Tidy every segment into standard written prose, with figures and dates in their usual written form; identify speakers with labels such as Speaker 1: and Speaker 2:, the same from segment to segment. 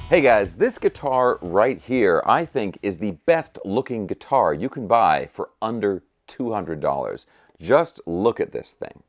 Speaker 1: Hey guys, this guitar right here I think is the best looking guitar you can buy for under $200. Just look at this thing.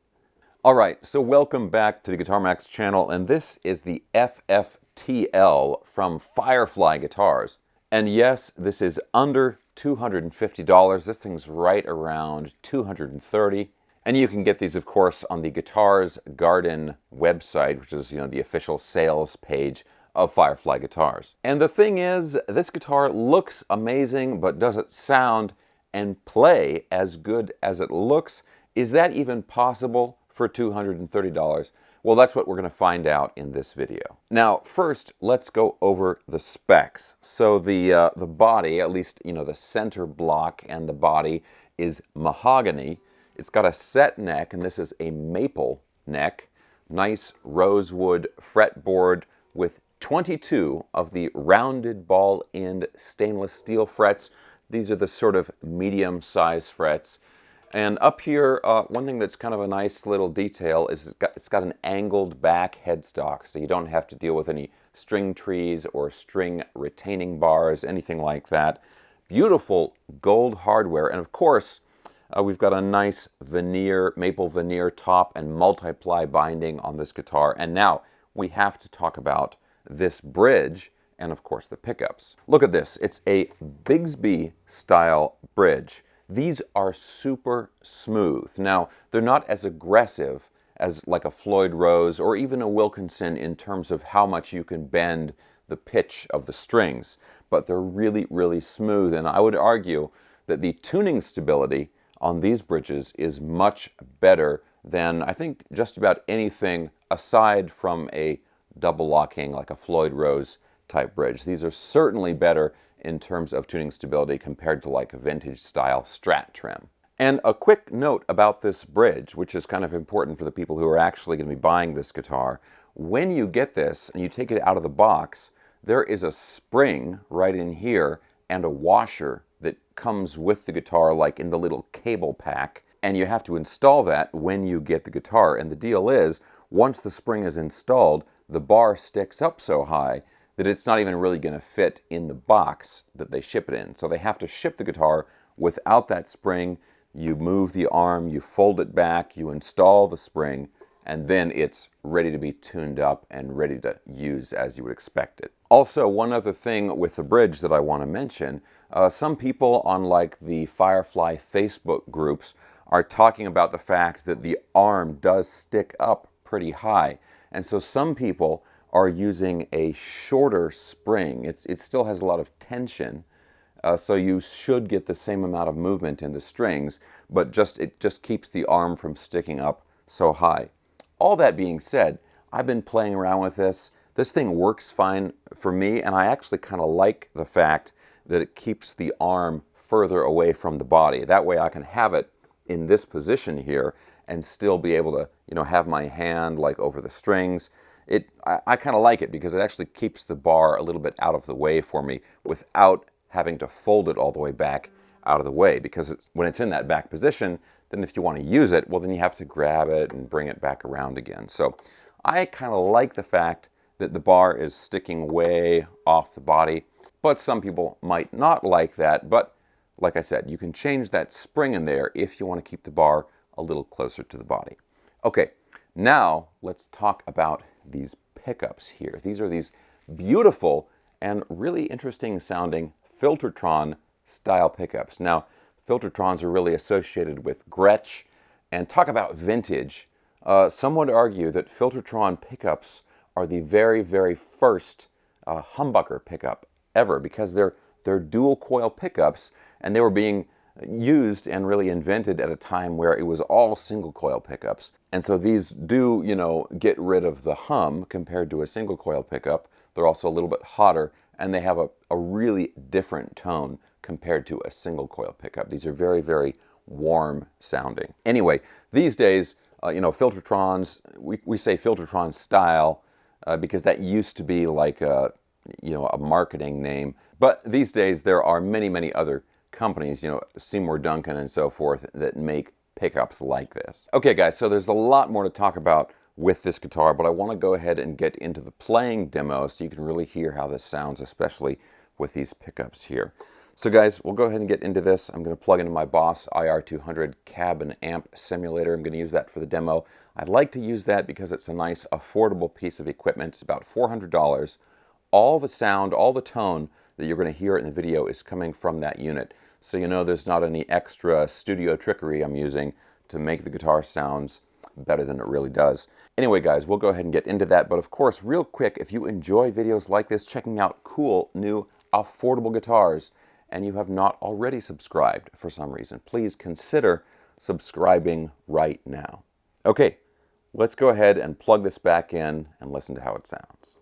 Speaker 1: Alright, so welcome back to the Guitar Max channel, and this is the FFTL from Firefly Guitars. And yes, this is under $250. This thing's right around $230. And you can get these, of course, on the Guitars Garden website, which is, the official sales page of Firefly Guitars. And the thing is, this guitar looks amazing, but does it sound and play as good as it looks? Is that even possible for $230? Well, that's what we're going to find out in this video. Now, first, let's go over the specs. So the body, at least, the center block and the body is mahogany. It's got a set neck, and this is a maple neck. Nice rosewood fretboard with 22 of the rounded ball end stainless steel frets. These are the sort of medium size frets. And up here, one thing that's kind of a nice little detail is it's got an angled back headstock, so you don't have to deal with any string trees or string retaining bars, anything like that. Beautiful gold hardware, and of course, we've got a nice veneer, maple veneer top and multi-ply binding on this guitar. And now we have to talk about this bridge and, of course, the pickups. Look at this. It's a Bigsby style bridge. These are super smooth. Now, they're not as aggressive as like a Floyd Rose or even a Wilkinson in terms of how much you can bend the pitch of the strings, but they're really, really smooth. And I would argue that the tuning stability on these bridges is much better than, I think, just about anything aside from a double locking like a Floyd Rose type bridge. These are certainly better in terms of tuning stability compared to like a vintage style Strat trim. And a quick note about this bridge, which is kind of important for the people who are actually going to be buying this guitar. When you get this and you take it out of the box, there is a spring right in here and a washer that comes with the guitar, like in the little cable pack, and you have to install that when you get the guitar. And the deal is, once the spring is installed, the bar sticks up so high that it's not even really going to fit in the box that they ship it in. So they have to ship the guitar without that spring. You move the arm, you fold it back, you install the spring, and then it's ready to be tuned up and ready to use as you would expect it. Also, one other thing with the bridge that I want to mention, some people on like the Firefly Facebook groups are talking about the fact that the arm does stick up pretty high. And so some people are using a shorter spring. It still has a lot of tension, so you should get the same amount of movement in the strings, but it just keeps the arm from sticking up so high. All that being said, I've been playing around with this. This thing works fine for me, and I actually kind of like the fact that it keeps the arm further away from the body. That way I can have it in this position here and still be able to, have my hand like over the strings. I kind of like it because it actually keeps the bar a little bit out of the way for me without having to fold it all the way back out of the way. Because when it's in that back position, then if you want to use it, well, then you have to grab it and bring it back around again. So I kind of like the fact that the bar is sticking way off the body, but some people might not like that. But like I said, you can change that spring in there if you want to keep the bar a little closer to the body. Okay, now let's talk about these pickups here. These are these beautiful and really interesting sounding Filtertron style pickups. Now, Filtertrons are really associated with Gretsch, and talk about vintage. Some would argue that Filtertron pickups are the very, very first humbucker pickup ever, because they're dual coil pickups, and they were being used and really invented at a time where it was all single coil pickups. And so these do, get rid of the hum compared to a single coil pickup. They're also a little bit hotter, and they have a really different tone compared to a single coil pickup. These are very, very warm sounding. Anyway, these days, Filtertrons, we say Filtertron style because that used to be like a marketing name. But these days there are many, many other companies, Seymour Duncan and so forth, that make pickups like this. Okay guys, so there's a lot more to talk about with this guitar, but I want to go ahead and get into the playing demo so you can really hear how this sounds, especially with these pickups here. So guys, we'll go ahead and get into this. I'm going to plug into my Boss IR200 cab and amp simulator. I'm going to use that for the demo. I'd like to use that because it's a nice, affordable piece of equipment. It's about $400. All the sound, all the tone that you're going to hear in the video is coming from that unit. So you know there's not any extra studio trickery I'm using to make the guitar sounds better than it really does. Anyway guys, we'll go ahead and get into that, but of course, real quick, if you enjoy videos like this, checking out cool, new, affordable guitars, and you have not already subscribed for some reason, please consider subscribing right now. Okay, let's go ahead and plug this back in and listen to how it sounds.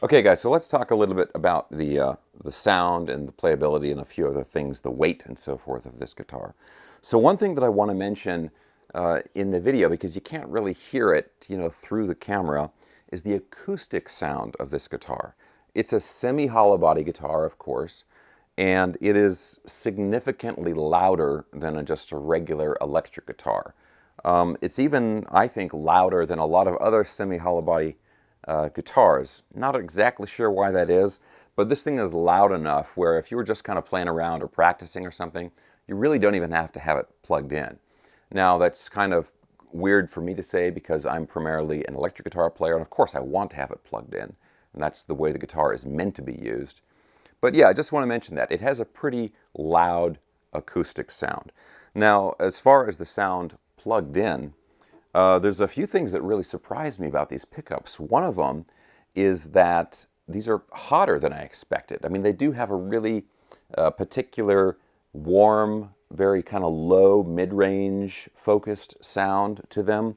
Speaker 1: Okay guys, so let's talk a little bit about the sound and the playability and a few other things, the weight and so forth of this guitar. So one thing that I want to mention in the video, because you can't really hear it, through the camera, is the acoustic sound of this guitar. It's a semi-hollow body guitar, of course, and it is significantly louder than just a regular electric guitar. It's even, I think, louder than a lot of other semi-hollow body guitars. Not exactly sure why that is, but this thing is loud enough where if you were just kind of playing around or practicing or something, you really don't even have to have it plugged in. Now that's kind of weird for me to say because I'm primarily an electric guitar player, and of course I want to have it plugged in, and that's the way the guitar is meant to be used. But yeah, I just want to mention that. It has a pretty loud acoustic sound. Now, as far as the sound plugged in, there's a few things that really surprised me about these pickups. One of them is that these are hotter than I expected. I mean, they do have a really particular warm, very kind of low, mid-range focused sound to them,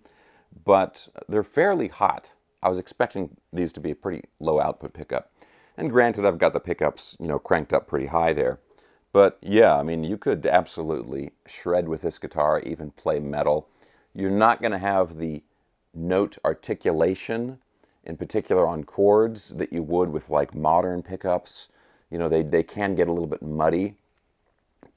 Speaker 1: but they're fairly hot. I was expecting these to be a pretty low output pickup. And granted, I've got the pickups, cranked up pretty high there. But yeah, I mean, you could absolutely shred with this guitar, even play metal. You're not going to have the note articulation, in particular on chords, that you would with like modern pickups. They can get a little bit muddy.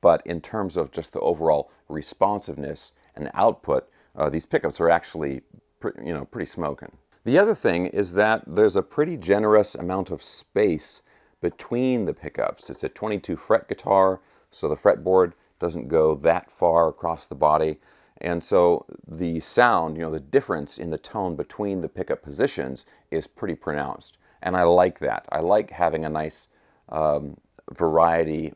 Speaker 1: But in terms of just the overall responsiveness and output, these pickups are actually pretty smoking. The other thing is that there's a pretty generous amount of space between the pickups. It's a 22 fret guitar, so the fretboard doesn't go that far across the body. And so the sound, the difference in the tone between the pickup positions is pretty pronounced. And I like that. I like having a nice variety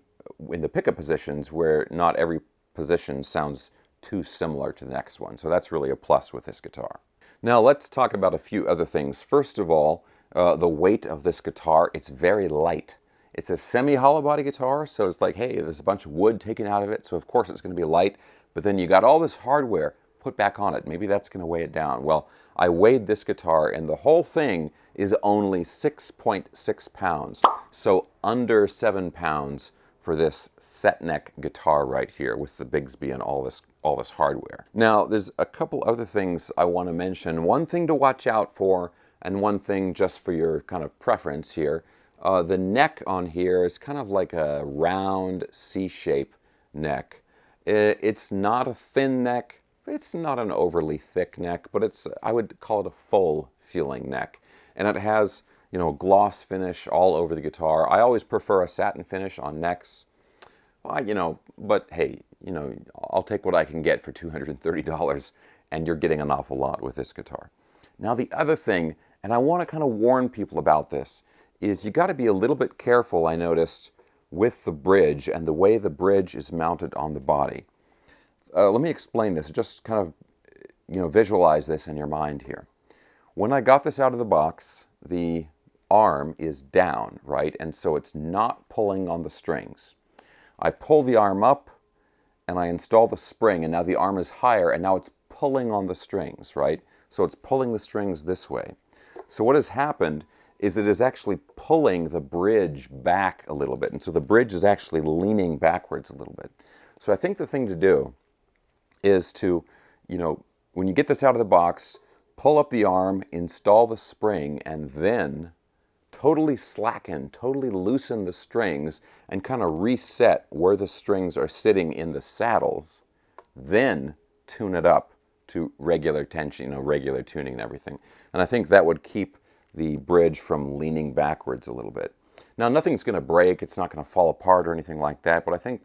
Speaker 1: in the pickup positions where not every position sounds too similar to the next one. So that's really a plus with this guitar. Now let's talk about a few other things. First of all, the weight of this guitar. It's very light. It's a semi-hollow body guitar, so it's like, hey, there's a bunch of wood taken out of it, so of course it's going to be light, but then you got all this hardware put back on it. Maybe that's going to weigh it down. Well, I weighed this guitar, and the whole thing is only 6.6 pounds, so under 7 pounds for this set neck guitar right here with the Bigsby and all this hardware. Now, there's a couple other things I want to mention. One thing to watch out for, and one thing just for your kind of preference here. The neck on here is kind of like a round C-shape neck. It's not a thin neck. It's not an overly thick neck, but I would call it a full feeling neck. And it has gloss finish all over the guitar. I always prefer a satin finish on necks. But hey, I'll take what I can get for $230, and you're getting an awful lot with this guitar. Now the other thing, and I want to kind of warn people about this, is you got to be a little bit careful, I noticed, with the bridge and the way the bridge is mounted on the body. Let me explain this. Just kind of, visualize this in your mind here. When I got this out of the box, the arm is down, right? And so it's not pulling on the strings. I pull the arm up and I install the spring, and now the arm is higher, and now it's pulling on the strings, right? So it's pulling the strings this way. So what has happened is it is actually pulling the bridge back a little bit. And so the bridge is actually leaning backwards a little bit. So I think the thing to do is to, when you get this out of the box, pull up the arm, install the spring, and then totally loosen the strings and kind of reset where the strings are sitting in the saddles. Then tune it up to regular tension, regular tuning and everything. And I think that would keep the bridge from leaning backwards a little bit. Now, nothing's going to break. It's not going to fall apart or anything like that. But I think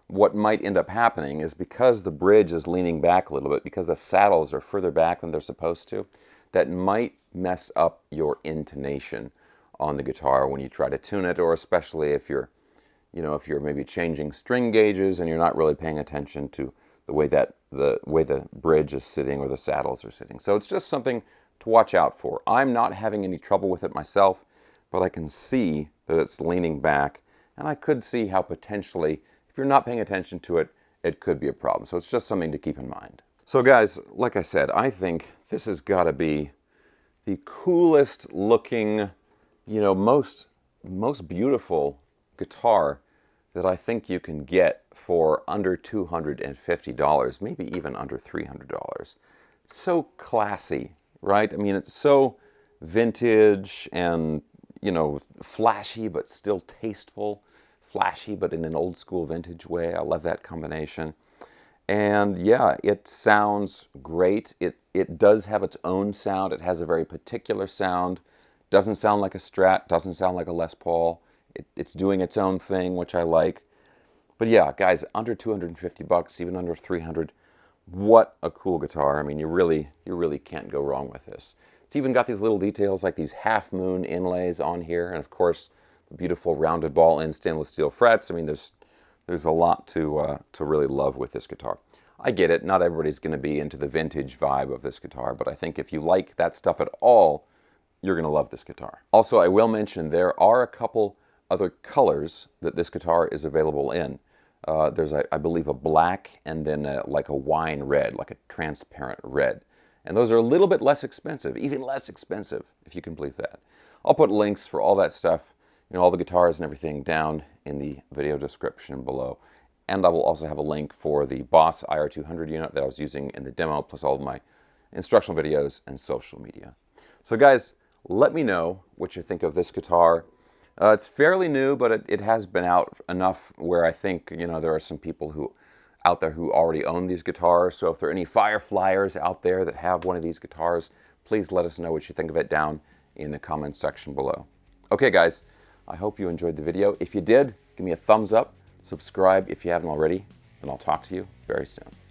Speaker 1: what might end up happening is because the bridge is leaning back a little bit, because the saddles are further back than they're supposed to, that might mess up your intonation on the guitar when you try to tune it, or especially if you're maybe changing string gauges and you're not really paying attention to the way the bridge is sitting or the saddles are sitting. So it's just something to watch out for. I'm not having any trouble with it myself, but I can see that it's leaning back, and I could see how potentially, if you're not paying attention to it, it could be a problem. So it's just something to keep in mind. So guys, like I said, I think this has got to be the coolest looking, most beautiful guitar that I think you can get for under $250, maybe even under $300. It's so classy, right? I mean, it's so vintage and, flashy but still tasteful. Flashy but in an old school vintage way. I love that combination. And yeah, it sounds great. It does have its own sound. It has a very particular sound. Doesn't sound like a Strat, doesn't sound like a Les Paul. It's doing its own thing, which I like. But yeah, guys, under $250, even under $300, What a cool guitar. I mean, you really can't go wrong with this. It's even got these little details like these half moon inlays on here, and of course the beautiful rounded ball end stainless steel frets. I mean, there's a lot to really love with this guitar. I get it, not everybody's going to be into the vintage vibe of this guitar, but I think if you like that stuff at all, you're going to love this guitar. Also, I will mention there are a couple other colors that this guitar is available in. There's, I believe, a black and then like a wine red, like a transparent red. And those are a little bit less expensive, even less expensive, if you can believe that. I'll put links for all that stuff, you know, all the guitars and everything down in the video description below. And I will also have a link for the Boss IR200 unit that I was using in the demo, plus all of my instructional videos and social media. So guys, let me know what you think of this guitar. It's fairly new, but it has been out enough where I think, you know, there are some people out there who already own these guitars. So if there are any Fireflyers out there that have one of these guitars, please let us know what you think of it down in the comments section below. Okay, guys, I hope you enjoyed the video. If you did, give me a thumbs up, subscribe if you haven't already, and I'll talk to you very soon.